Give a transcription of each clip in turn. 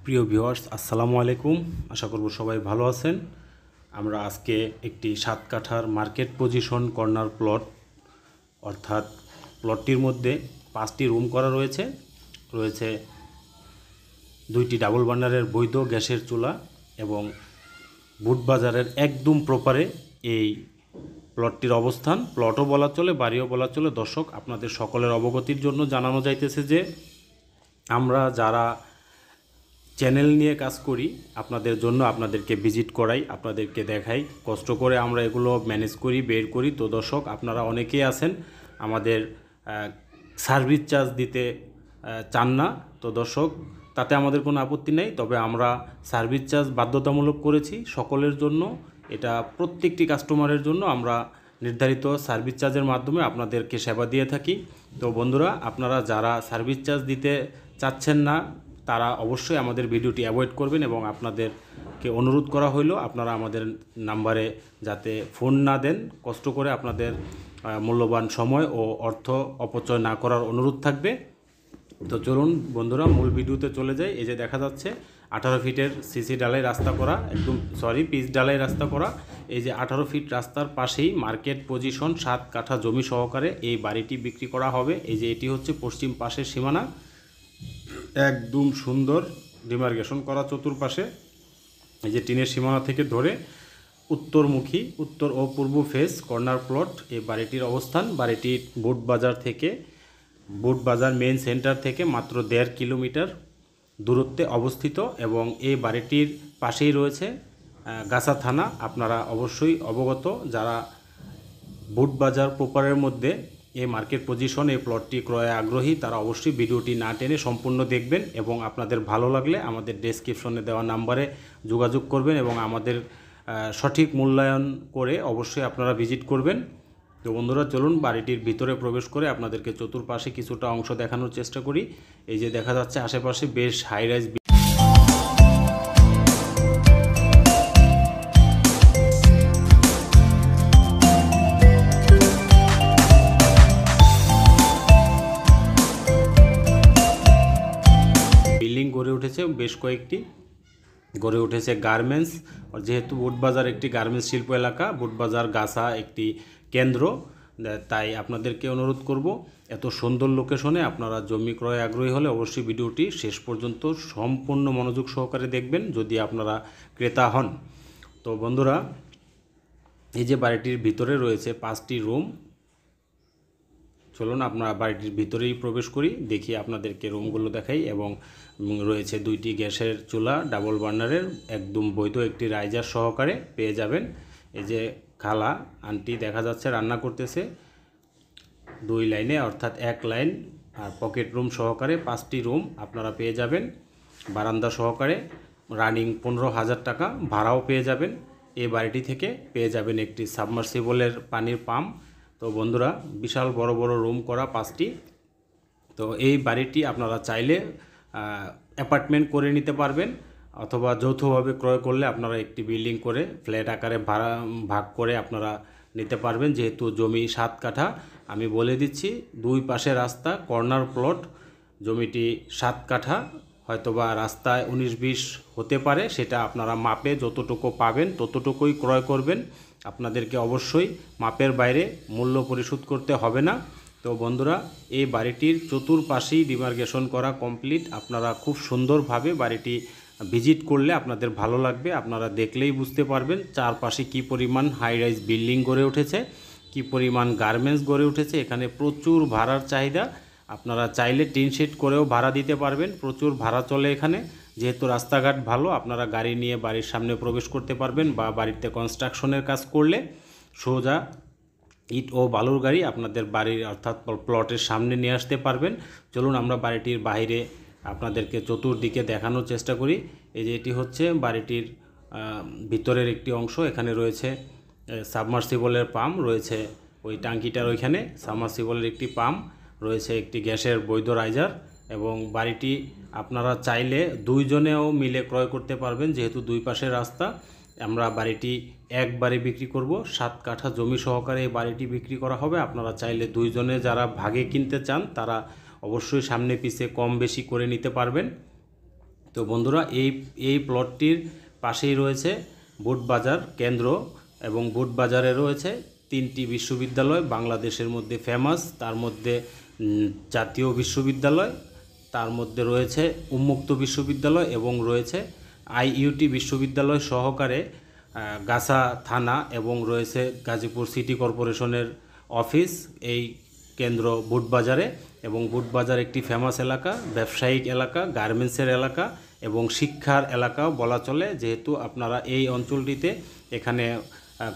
প্রিয় ভিউয়ার্স, আসসালামু আলাইকুম। আশা করব সবাই ভালো আছেন। আমরা আজকে একটি 7 কাঠার মার্কেট পজিশন কর্নার প্লট, অর্থাৎ প্লটটির মধ্যে 5টি রুম করা রয়েছে। রয়েছে 2টি ডাবল বার্নারের বৈধ গ্যাসের চুলা এবং বুটবাজারের একদম প্রপারে এই প্লটটির অবস্থান। প্লটও বলা চলে, বাড়িও বলা চলে। দর্শক, আপনাদের সকলের অবগতির জন্য জানানো যাইতেছে যে আমরা যারা চ্যানেল নিয়ে কাজ করি, আপনাদের জন্য আপনাদেরকে ভিজিট করাই, আপনাদেরকে দেখাই, কষ্ট করে আমরা এগুলো ম্যানেজ করি, বের করি। তো দর্শক, আপনারা অনেকেই আছেন আমাদের সার্ভিস চার্জ দিতে চান না। তো দর্শক, তাতে আমাদের কোনো আপত্তি নেই, তবে আমরা সার্ভিস চার্জ বাধ্যতামূলক করেছি সকলের জন্য। এটা প্রত্যেকটি কাস্টমারের জন্য আমরা নির্ধারিত সার্ভিস চার্জের মাধ্যমে আপনাদেরকে সেবা দিয়ে থাকি। তো বন্ধুরা, আপনারা যারা সার্ভিস চার্জ দিতে চাচ্ছেন না, তারা অবশ্যই আমাদের ভিডিওটি অ্যাভয়েড করবেন এবং আপনাদেরকে অনুরোধ করা হলো আপনারা আমাদের নাম্বারে যাতে ফোন না দেন। কষ্ট করে আপনাদের মূল্যবান সময় ও অর্থ অপচয় না করার অনুরোধ থাকবে। তো চলুন বন্ধুরা, মূল ভিডিওতে চলে যাই। এই যে দেখা যাচ্ছে 18 ফিটের সিসি ডালাই রাস্তা করা, পিচ ডালাই রাস্তা করা। এই যে 18 ফিট রাস্তার পাশেই মার্কেট পজিশন 7 কাঠা জমি সহকারে এই বাড়িটি বিক্রি করা হবে। এই যে এটি হচ্ছে পশ্চিম পাশের সীমানা, একদম সুন্দর ডিমার্কেশন করা চতুর্পাশে। এই যে টিনের সীমানা থেকে ধরে উত্তরমুখী, উত্তর ও পূর্ব ফেস কর্নার প্লট এই বাড়িটির অবস্থান। বাড়িটির বুটবাজার মেইন সেন্টার থেকে মাত্র 1.5 কিলোমিটার দূরত্বে অবস্থিত এবং এই বাড়িটির পাশেই রয়েছে গাছা থানা। আপনারা অবশ্যই অবগত, যারা বুটবাজার প্রপারের মধ্যে এই মার্কেট পজিশন এই প্লটটি ক্রয়ে আগ্রহী, তারা অবশ্যই ভিডিওটি না টেনে সম্পূর্ণ দেখবেন এবং আপনাদের ভালো লাগলে আমাদের ডেসক্রিপশনে দেওয়া নাম্বারে যোগাযোগ করবেন এবং আমাদের সঠিক মূল্যায়ন করে অবশ্যই আপনারা ভিজিট করবেন। তো বন্ধুরা, চলুন বাড়িটির ভিতরে প্রবেশ করে আপনাদেরকে চতুর্পাশে কিছুটা অংশ দেখানোর চেষ্টা করি। এই যে দেখা যাচ্ছে আশেপাশে বেশ হাই রাইজ বিল্ডিং গড়ে উঠেছে, বেশ কয়েকটি গড়ে উঠেছে গার্মেন্টস। যেহেতু বুটবাজার একটি গার্মেন্টস শিল্প এলাকা, বুটবাজার গাছা একটি কেন্দ্র, তাই আপনাদেরকে অনুরোধ করব এত সুন্দর লোকেশনে আপনারা জমি ক্রয় আগ্রহী হলে অবশ্যই ভিডিওটি শেষ পর্যন্ত সম্পূর্ণ মনোযোগ সহকারে দেখবেন যদি আপনারা ক্রেতা হন। তো বন্ধুরা, এই যে বাড়িটির ভিতরে রয়েছে 5টি রুম। চলুন আপনারা বাড়িটির ভিতরেই প্রবেশ করি, দেখি আপনাদেরকে রুমগুলো দেখাই। এবং রয়েছে 2টি গ্যাসের চুলা ডাবল বার্নারের, একদম বৈধ একটি রাইজার সহকারে পেয়ে যাবেন। এই যে খালা আন্টি দেখা যাচ্ছে রান্না করতেছে 2 লাইনে, অর্থাৎ 1 লাইন। আর পকেট রুম সহকারে 5টি রুম আপনারা পেয়ে যাবেন, বারান্দা সহকারে। রানিং 15,000 টাকা ভাড়াও পেয়ে যাবেন। এই বাড়িটি থেকে পেয়ে যাবেন একটি সাবমার্সিবলের পানির পাম্প। তো বন্ধুরা, বিশাল বড় বড় রুম করা 5টি। তো এই বাড়িটি আপনারা চাইলে অ্যাপার্টমেন্ট করে নিতে পারবেন, অথবা যৌথভাবে ক্রয় করলে আপনারা একটি বিল্ডিং করে ফ্ল্যাট আকারে ভাগ করে আপনারা নিতে পারবেন। যেহেতু জমি 7 কাঠা, আমি বলে দিচ্ছি 2 পাশে রাস্তা, কর্নার প্লট। জমিটি 7 কাঠা, হয়তোবা রাস্তায় 19-20 হতে পারে, সেটা আপনারা মাপে যতটুকু পাবেন ততটুকুই ক্রয় করবেন। আপনাদেরকে অবশ্যই মাপের বাইরে মূল্য পরিশোধ করতে হবে না। তো বন্ধুরা, এই বাড়িটির চতুর্পাশেই ডিমার্কেশন করা কমপ্লিট। আপনারা খুব সুন্দরভাবে বাড়িটি ভিজিট করলে আপনাদের ভালো লাগবে, আপনারা দেখলেই বুঝতে পারবেন চারপাশে কি পরিমাণ হাই রাইজ বিল্ডিং গড়ে উঠেছে, কি পরিমাণ গার্মেন্টস গড়ে উঠেছে। এখানে প্রচুর ভাড়ার চাহিদা, আপনারা চাইলে টিন শেড করেও ভাড়া দিতে পারবেন। প্রচুর ভাড়া চলে এখানে, যেহেতু রাস্তাঘাট ভালো, আপনারা গাড়ি নিয়ে বাড়ির সামনে প্রবেশ করতে পারবেন বা বাড়িতে কনস্ট্রাকশনের কাজ করলে সোজা ইট ও বালুর গাড়ি আপনাদের বাড়ির অর্থাৎ প্লটের সামনে নিয়ে আসতে পারবেন। চলুন আমরা বাড়িটির বাইরে আপনাদেরকে চতুর্দিকে দেখানোর চেষ্টা করি। এই যে এটি হচ্ছে বাড়িটির ভিতরের একটি অংশ। এখানে রয়েছে সাবমার্সিবলের পাম্প, রয়েছে ওই ট্যাঙ্কিটার ওইখানে সাবমার্সিবলের একটি পাম্প, রয়েছে একটি গ্যাসের বৈধ রাইজার। এবং বাড়িটি আপনারা চাইলে 2 জনেও মিলে ক্রয় করতে পারবেন, যেহেতু 2 পাশের রাস্তা। আমরা বাড়িটি একবারে বিক্রি করব, 7 কাঠা জমি সহকারে এই বাড়িটি বিক্রি করা হবে। আপনারা চাইলে 2 জনে যারা ভাগে কিনতে চান তারা অবশ্যই সামনে পিছে কম বেশি করে নিতে পারবেন। তো বন্ধুরা এই প্লটটির পাশেই রয়েছে বুটবাজার কেন্দ্র এবং বুটবাজারে রয়েছে 3টি বিশ্ববিদ্যালয় বাংলাদেশের মধ্যে ফেমাস, তার মধ্যে জাতীয় বিশ্ববিদ্যালয়, তার মধ্যে রয়েছে উন্মুক্ত বিশ্ববিদ্যালয় এবং রয়েছে আইইউটি বিশ্ববিদ্যালয় সহকারে গাছা থানা এবং রয়েছে গাজীপুর সিটি কর্পোরেশনের অফিস এই কেন্দ্র বুটবাজারে। এবং বুটবাজার একটি ফেমাস এলাকা, ব্যবসায়িক এলাকা, গার্মেন্টসের এলাকা এবং শিক্ষার এলাকাও বলা চলে, যেহেতু আপনারা এই অঞ্চলটিতে এখানে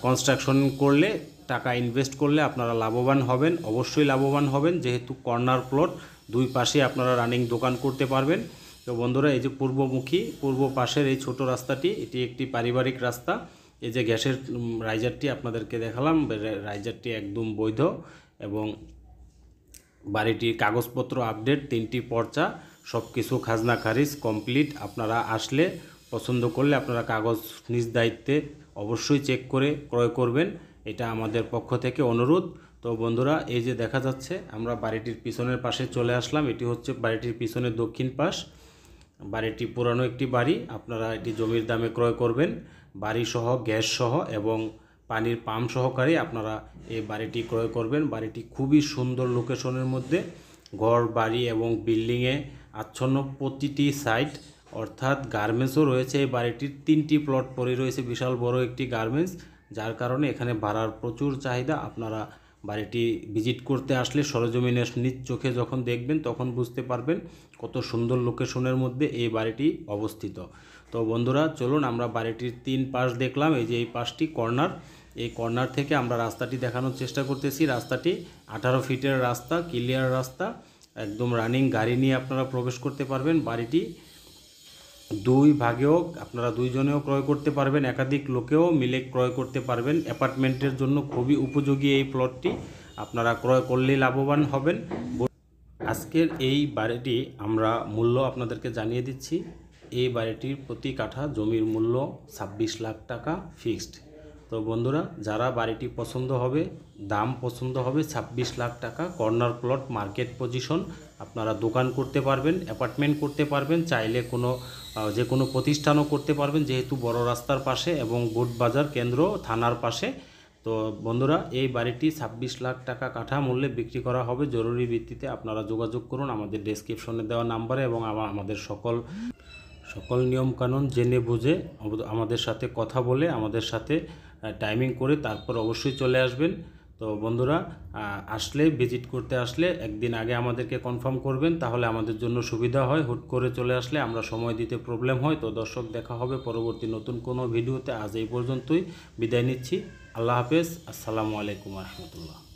কনস্ট্রাকশন করলে, টাকা ইনভেস্ট করলে আপনারা লাভবান হবেন, অবশ্যই লাভবান হবেন, যেহেতু কর্নার প্লট, দুই পাশে আপনারা রানিং দোকান করতে পারবেন। তো বন্ধুরা, এই যে পূর্ব পাশের এই ছোট রাস্তাটি, এটি একটি পারিবারিক রাস্তা। এই যে গ্যাসের রাইজারটি আপনাদেরকে দেখালাম, রাইজারটি একদম বৈধ এবং বাড়িটির কাগজপত্র আপডেট, 3টি পর্চা, সব কিছু খাজনা খারিজ কমপ্লিট। আপনারা আসলে পছন্দ করলে আপনারা কাগজ নিজ দায়িত্বে অবশ্যই চেক করে ক্রয় করবেন, এটা আমাদের পক্ষ থেকে অনুরোধ। তো বন্ধুরা, এই যে দেখা যাচ্ছে আমরা বাড়িটির পিছনের পাশে চলে আসলাম, এটি হচ্ছে বাড়িটির পিছনের দক্ষিণ পাশ। বাড়িটি পুরানো একটি বাড়ি, আপনারা এটি জমির দামে ক্রয় করবেন, বাড়ি সহ, গ্যাস সহ এবং পানির পাম্প সহকারে আপনারা এই বাড়িটি ক্রয় করবেন। বাড়িটি খুবই সুন্দর লোকেশনের মধ্যে, ঘর বাড়ি এবং বিল্ডিংয়ে আচ্ছন্ন প্রতিটি সাইট, অর্থাৎ গার্মেন্টসও রয়েছে। এই বাড়িটির 3টি প্লট পড়ে রয়েছে, বিশাল বড় একটি গার্মেন্টস, যার কারণে এখানে ভাড়ার প্রচুর চাহিদা। আপনারা বাড়িটি ভিজিট করতে আসলে সরজমিনে নিজ চোখে যখন দেখবেন তখন বুঝতে পারবেন কত সুন্দর লোকেশনের মধ্যে এই বাড়িটি অবস্থিত। তো বন্ধুরা, চলুন আমরা বাড়িটির 3 পাশ দেখলাম। এই যে এই পাশটি কর্নার, এই কর্নার থেকে আমরা রাস্তাটি দেখানোর চেষ্টা করতেছি। রাস্তাটি 18 ফিটের রাস্তা, ক্লিয়ার রাস্তা, একদম রানিং গাড়ি নিয়ে আপনারা প্রবেশ করতে পারবেন। বাড়িটি 2 ভাগেও আপনারা 2 জনেও ক্রয় করতে পারবেন, একাধিক লোকেও মিলে ক্রয় করতে পারবেন। অ্যাপার্টমেন্টের জন্য খুবই উপযোগী এই প্লটটি, আপনারা ক্রয় করলেই লাভবান হবেন। আজকের এই বাড়িটি আমরা মূল্য আপনাদেরকে জানিয়ে দিচ্ছি। এই বাড়িটির প্রতি কাঠা জমির মূল্য 26 লাখ টাকা ফিক্সড। তো বন্ধুরা, যারা বাড়িটি পছন্দ হবে, দাম পছন্দ হবে 26 লাখ টাকা, কর্নার প্লট, মার্কেট পজিশন, আপনারা দোকান করতে পারবেন, অ্যাপার্টমেন্ট করতে পারবেন, চাইলে যে কোনো প্রতিষ্ঠানও করতে পারবেন, যেহেতু বড় রাস্তার পাশে এবং বুটবাজার কেন্দ্র থানার পাশে। তো বন্ধুরা, এই বাড়িটি 26 লাখ টাকা কাঠা মূল্যে বিক্রি করা হবে। জরুরি ভিত্তিতে আপনারা যোগাযোগ করুন আমাদের ডেসক্রিপশনে দেওয়া নাম্বারে এবং আমাদের সকল নিয়মকানুন জেনে বুঝে আমাদের সাথে কথা বলে, আমাদের সাথে টাইমিং করে তারপর অবশ্যই চলে আসবেন। তো বন্ধুরা, আসলে ভিজিট করতে আসলে একদিন আগে আমাদেরকে কনফার্ম করবেন, তাহলে আমাদের জন্য সুবিধা হয়। হুট করে চলে আসলে আমরা সময় দিতে প্রবলেম হয়। তো দর্শক, দেখা হবে পরবর্তী নতুন কোনো ভিডিওতে। আজ এই পর্যন্তই বিদায় নিচ্ছি। আল্লাহ হাফেজ, আসসালামু আলাইকুম রহমতুল্লাহ।